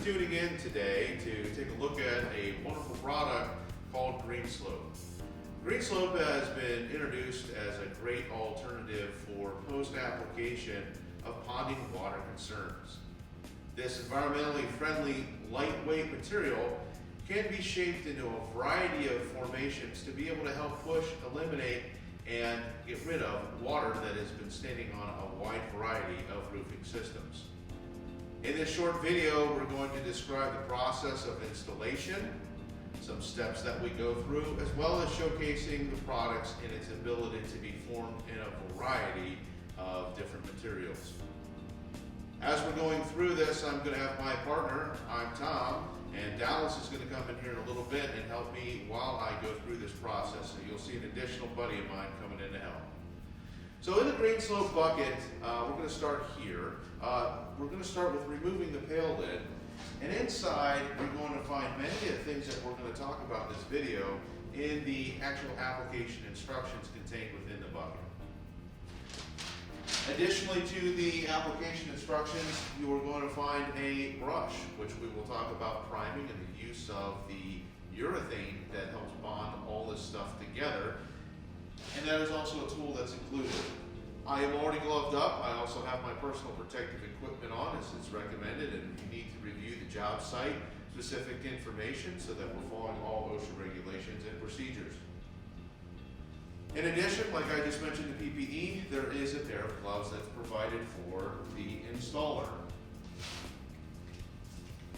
tuning in today to take a look at a wonderful product called GreenSlope. GreenSlope has been introduced as a great alternative for post-application of ponding water concerns. This environmentally friendly, lightweight material can be shaped into a variety of formations to be able to help push, eliminate, and get rid of water that has been standing on a wide variety of roofing systems. In this short video, we're going to describe the process of installation, some steps that we go through, as well as showcasing the products and its ability to be formed in a variety of different materials. As we're going through this, I'm going to have my partner, I'm Tom, and Dallas is going to come in here in a little bit and help me while I go through this process. So you'll see an additional buddy of mine coming in to help. So in the GreenSlope bucket, we're going to start here. We're going to start with removing the pail lid. And inside, we're going to find many of the things that we're going to talk about in this video in the actual application instructions contained within the bucket. Additionally to the application instructions, you are going to find a brush, which we will talk about priming and the use of the urethane that helps bond all this stuff together. And that is also a tool that's included. I am already gloved up. I also have my personal protective equipment on, as it's recommended, and you need to review the job site specific information so that we're following all OSHA regulations and procedures. In addition, like I just mentioned, the PPE, there is a pair of gloves that's provided for the installer.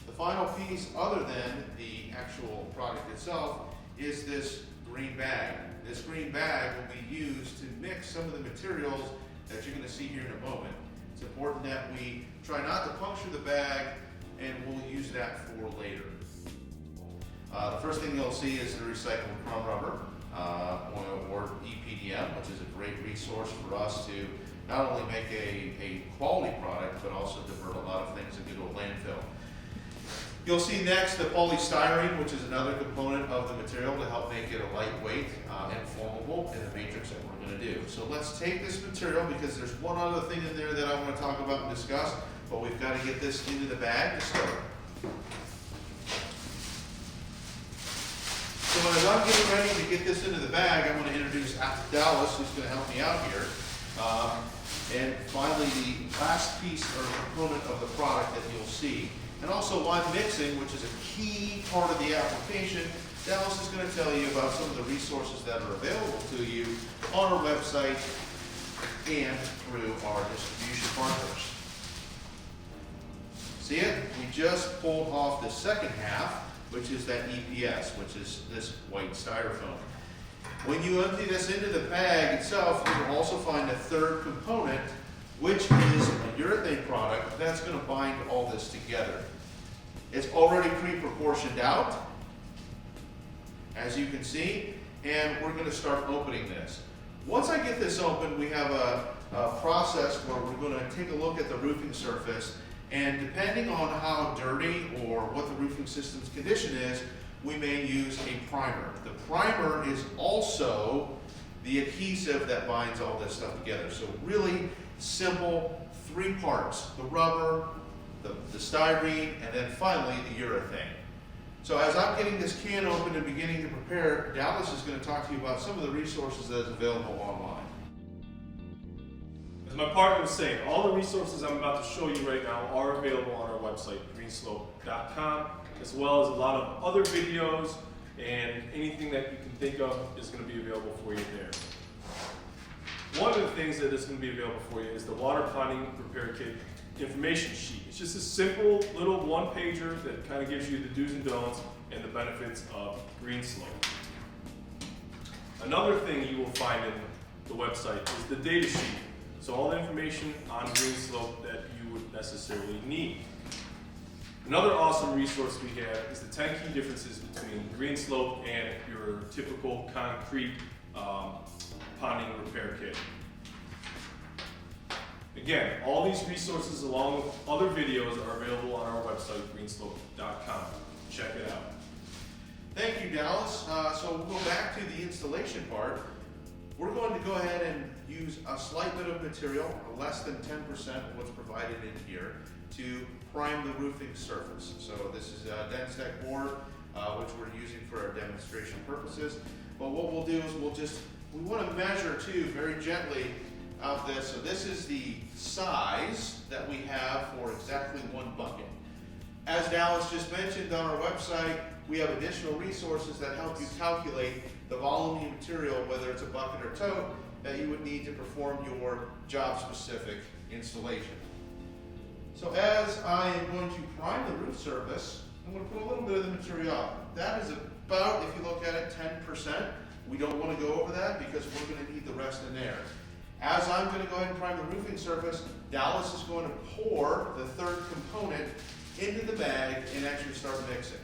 The final piece, other than the actual product itself, is this green bag. This green bag will be used to mix some of the materials that you're going to see here in a moment. It's important that we try not to puncture the bag, and we'll use that for later. The first thing you'll see is the recycled crumb rubber, or EPDM, which is a great resource for us to not only make a quality product, but also divert a lot of things and go to a landfill. You'll see next the polystyrene, which is another component of the material to help make it a lightweight and formable in the matrix that we're going to do. So let's take this material, because there's one other thing in there that I want to talk about and discuss, but we've got to get this into the bag to start. So as I'm getting ready to get this into the bag, I'm going to introduce Dallas, who's going to help me out here. And finally, the last piece or component of the product that you'll see. And also, while mixing, which is a key part of the application, Dallas is going to tell you about some of the resources that are available to you on our website and through our distribution partners. See it? We just pulled off the second half, which is that EPS, which is this white styrofoam. When you empty this into the bag itself, you will also find a third component, which is a urethane product that's going to bind all this together. It's already pre-proportioned out, as you can see, and we're going to start opening this. Once I get this open, we have a process where we're going to take a look at the roofing surface, and depending on how dirty or what the roofing system's condition is, we may use a primer. The primer is also the adhesive that binds all this stuff together. So really simple, three parts: the rubber, the styrene, and then finally the urethane. So as I'm getting this can open and beginning to prepare, Dallas is going to talk to you about some of the resources that is available online. As my partner was saying, all the resources I'm about to show you right now are available on our website, greenslope.com, as well as a lot of other videos, and anything that you can think of is going to be available for you there. One of the things that is going to be available for you is the water ponding repair kit information sheet. It's just a simple little one-pager that kind of gives you the do's and don'ts and the benefits of GreenSlope. Another thing you will find in the website is the data sheet. So all the information on GreenSlope that you would necessarily need. Another awesome resource we have is the 10 key differences between GreenSlope and your typical concrete ponding repair kit. Again, all these resources along with other videos are available on our website, greenslope.com. Check it out. Thank you, Dallas. So we'll go back to the installation part. We're going to go ahead and use a slight bit of material, less than 10% of what's provided in here, to prime the roofing surface. So this is a Denstech board, which we're using for our demonstration purposes. But what we'll do is we want to measure too, very gently, of this. So this is the size that we have for exactly one bucket. As Dallas just mentioned, on our website, we have additional resources that help you calculate the volume of material, whether it's a bucket or tote, that you would need to perform your job-specific installation. So as I am going to prime the roof surface, I'm going to put a little bit of the material out. That is about, if you look at it, 10%. We don't want to go over that because we're going to need the rest in there. As I'm going to go ahead and prime the roofing surface, Dallas is going to pour the third component into the bag and actually start mixing.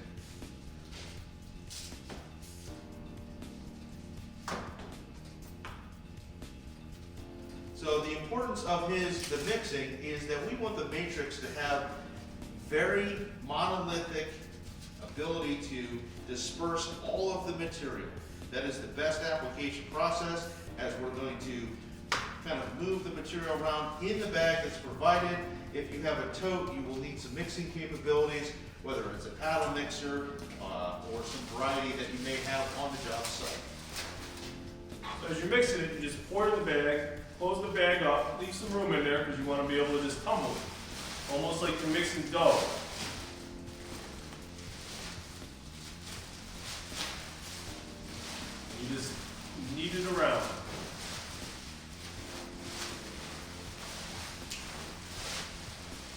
So the importance of the mixing is that we want the matrix to have very monolithic ability to disperse all of the material. That is the best application process, as we're going to kind of move the material around in the bag that's provided. If you have a tote, you will need some mixing capabilities, whether it's a paddle mixer or some variety that you may have on the job site. So as you're mixing it, you just pour it in the bag, close the bag up, leave some room in there because you want to be able to just tumble it, almost like you're mixing dough. You just knead it around.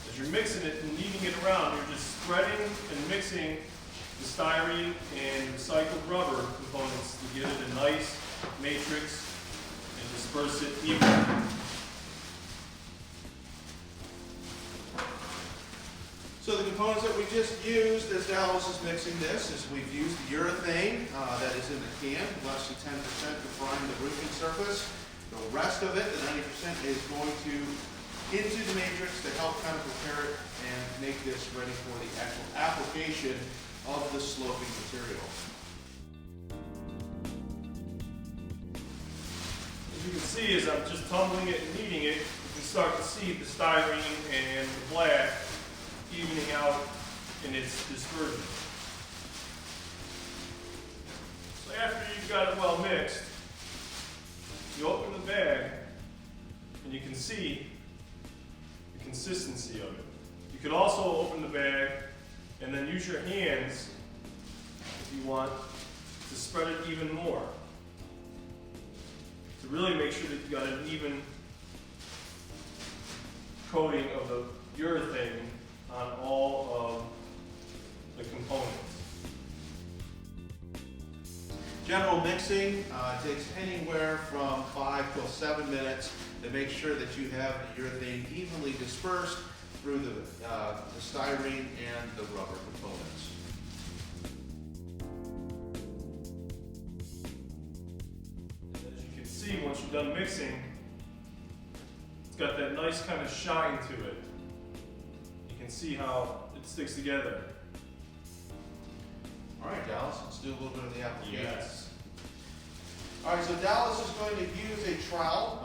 As you're mixing it and kneading it around, you're just spreading and mixing the styrene and recycled rubber components to give it a nice matrix and disperse it evenly. So the components that we just used as Dallas is mixing this is we've used the urethane that is in the can, less than 10% to prime the roofing surface. The rest of it, the 90%, is going into the matrix to help kind of prepare it and make this ready for the actual application of the sloping material. As you can see, as I'm just tumbling it and kneading it, you can start to see the styrene and the black evening out in its dispersion. So after you've got it well mixed, you open the bag and you can see the consistency of it. You could also open the bag and then use your hands if you want to spread it even more, to really make sure that you got an even coating of the urethane on all of the components. General mixing takes anywhere from 5 to 7 minutes to make sure that you have the urethane evenly dispersed through the styrene and the rubber components. As you can see, once you're done mixing, it's got that nice kind of shine to it. You can see how it sticks together. All right, Dallas, let's do a little bit of the application. Yes. All right, so Dallas is going to use a trowel,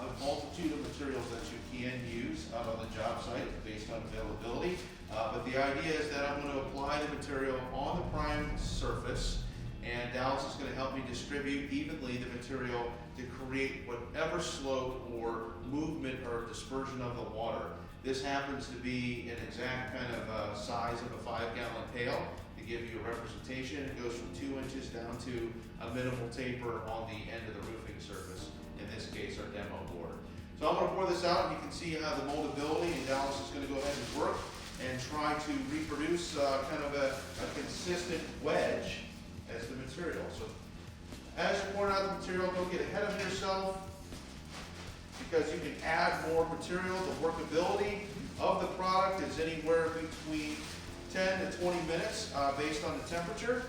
the multitude of materials that you can use out on the job site based on availability. But the idea is that I'm going to apply the material on the primed surface, and Dallas is going to help me distribute evenly the material to create whatever slope or movement or dispersion of the water. This happens to be an exact kind of size of a 5-gallon pail. To give you a representation, it goes from 2 inches down to a minimal taper on the end of the roofing surface, in this case our demo board. So I'm going to pour this out, and you can see how the moldability, and Dallas is going to go ahead and work and try to reproduce kind of a consistent wedge as the material. So as you're pouring out the material, don't get ahead of yourself, because you can add more material. The workability of the product is anywhere between 10 to 20 minutes based on the temperature.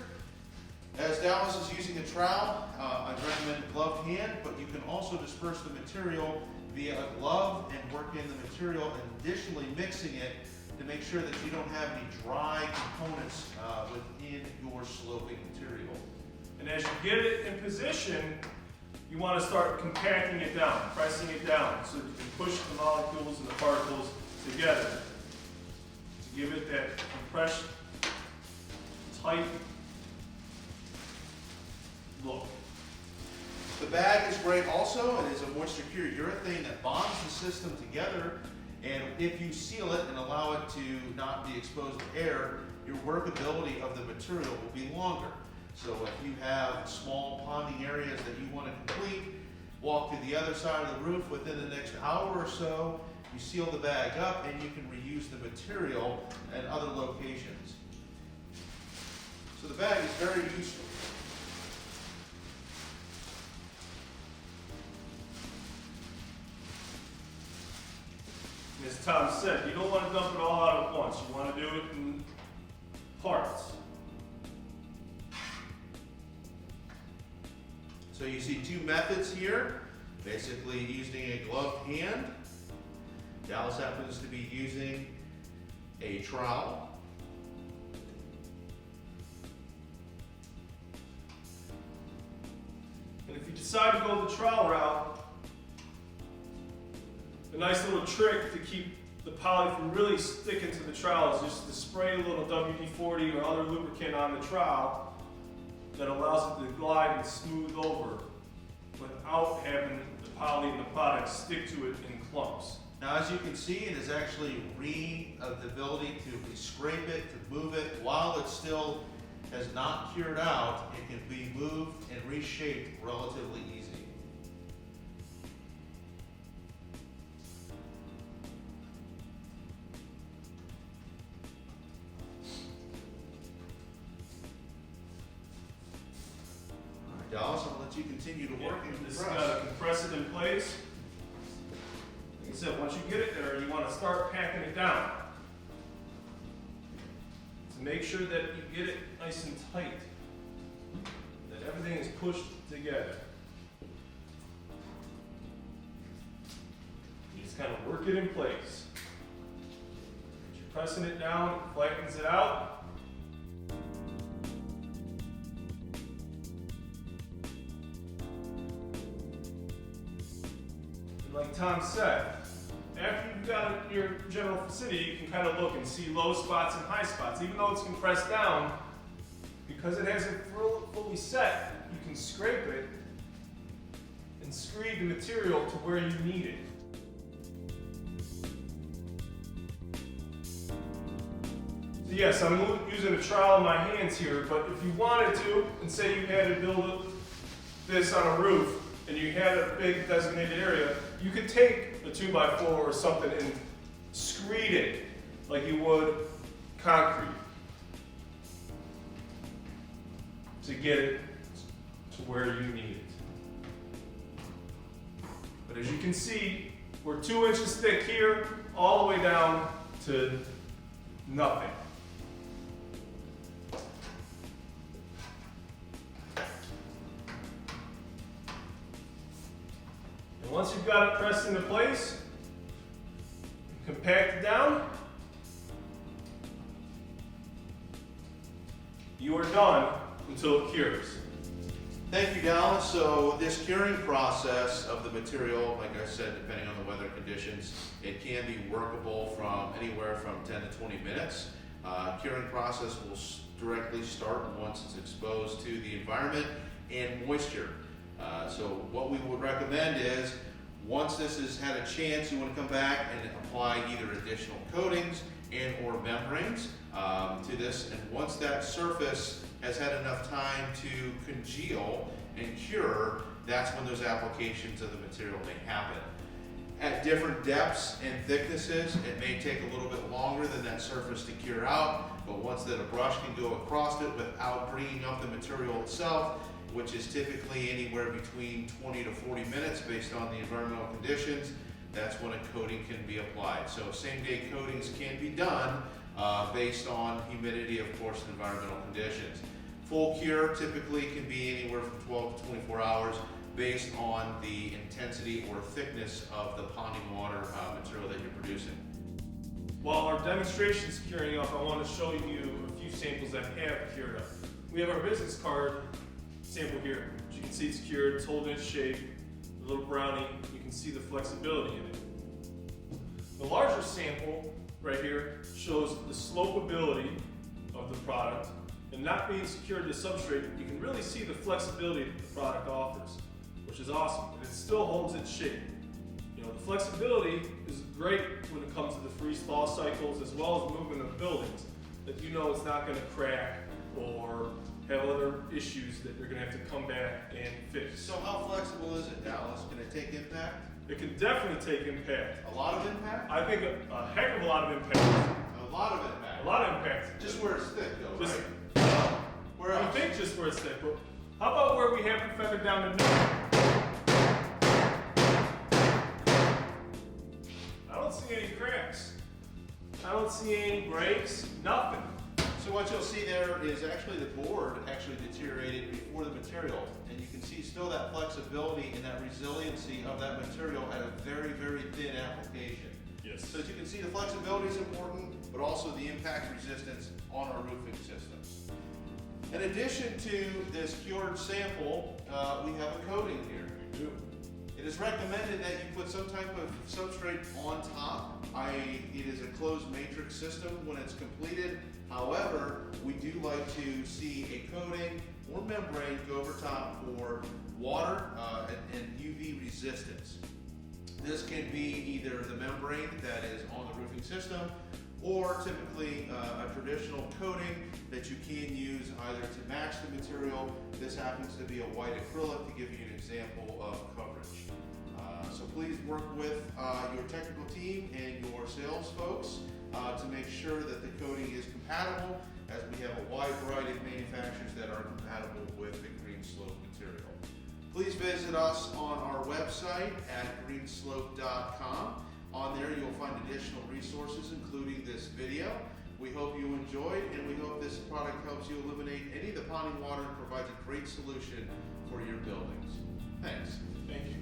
As Dallas is using a trowel, I recommend a gloved hand, but you can also disperse the material via a glove and work in the material, and additionally mixing it to make sure that you don't have any dry components within your sloping material. And as you get it in position, you want to start compacting it down, pressing it down, so that you can push the molecules and the particles together. to give it that compressed, tight look. The bag is great also. It is a moisture-cure urethane that bonds the system together, and if you seal it and allow it to not be exposed to air, your workability of the material will be longer. So if you have small ponding areas that you want to complete, walk to the other side of the roof within the next hour or so, you seal the bag up and you can reuse the material at other locations. So the bag is very useful. As Tom said, you don't want to dump it all out at once. You want to do it in parts. So you see two methods here, basically using a gloved hand. Dallas happens to be using a trowel. And if you decide to go the trowel route, a nice little trick to keep the poly from really sticking to the trowel is just to spray a little WD-40 or other lubricant on the trowel that allows it to glide and smooth over without having the poly and the product stick to it in clumps. Now, as you can see, it is actually the ability to scrape it, to move it, while it still has not cured out. It can be moved and reshaped relatively easy. All right, Dallas, I'll let you continue to work and This compress. got to compress it in place. Like I said, once you get it there, you want to start packing it down. So make sure that you get it nice and tight, that everything is pushed together. You just kind of work it in place. As you're pressing it down, it flattens it out. Like Tom said, after you've got it in your general vicinity, you can kind of look and see low spots and high spots. Even though it's compressed down, because it hasn't fully set, you can scrape it and screed the material to where you need it. So yes, I'm using a trowel in my hands here, but if you wanted to, and say you had to build this on a roof, and you had a big designated area, you could take a 2x4 or something and screed it like you would concrete to get it to where you need it. But as you can see, we're 2 inches thick here, all the way down to nothing. And once you've got it pressed into place, compact it down, you are done until it cures. Thank you, Dallas. So this curing process of the material, like I said, depending on the weather conditions, it can be workable from anywhere from 10 to 20 minutes. Curing process will directly start once it's exposed to the environment and moisture. So what we would recommend is, once this has had a chance, you want to come back and apply either additional coatings and or membranes to this. And once that surface has had enough time to congeal and cure, that's when those applications of the material may happen. At different depths and thicknesses, it may take a little bit longer than that surface to cure out, but once that a brush can go across it without bringing up the material itself, which is typically anywhere between 20 to 40 minutes based on the environmental conditions, that's when a coating can be applied. So same-day coatings can be done based on humidity, of course, and environmental conditions. Full cure typically can be anywhere from 12 to 24 hours based on the intensity or thickness of the ponding water material that you're producing. While our demonstration is curing up, I want to show you a few samples that have cured up. We have our business card sample here. As you can see, it's cured, it's holding its shape, a little brownie. You can see the flexibility in it. The larger sample right here shows the slopeability of the product, and not being secured to the substrate, you can really see the flexibility that the product offers, which is awesome, and it still holds its shape. You know, the flexibility is great when it comes to the freeze-thaw cycles as well as movement of buildings, that you know it's not going to crack or have other issues that you're going to have to come back and fix. So how flexible is it, Dallas? Can it take impact? It can definitely take impact. A lot of impact? I think a heck of a lot of impact. A lot of impact. A lot of impact. Just where it's thick though, Just, right? Where I else? think just where it's thick, but how about where we have it feathered down the middle? I don't see any cracks. I don't see any breaks, nothing. So what you'll see there is actually the board actually deteriorated before the material, and you can see still that flexibility and that resiliency of that material at a very, very thin application. Yes. So as you can see, the flexibility is important, but also the impact resistance on our roofing systems. In addition to this cured sample, we have a coating here. We do. It is recommended that you put some type of substrate on top, i.e. it is a closed matrix system when it's completed. However, we do like to see a coating or membrane go over top for water and UV resistance. This can be either the membrane that is on the roofing system or typically a traditional coating that you can use either to match the material. This happens to be a white acrylic to give you an example of coverage. So please work with your technical team and your sales folks to make sure that the coating is compatible, as we have a wide variety of manufacturers that are compatible with the GreenSlope material. Please visit us on our website at greenslope.com. On there you'll find additional resources including this video. We hope you enjoyed, and we hope this product helps you eliminate any of the ponding water and provides a great solution for your buildings. Thanks. Thank you.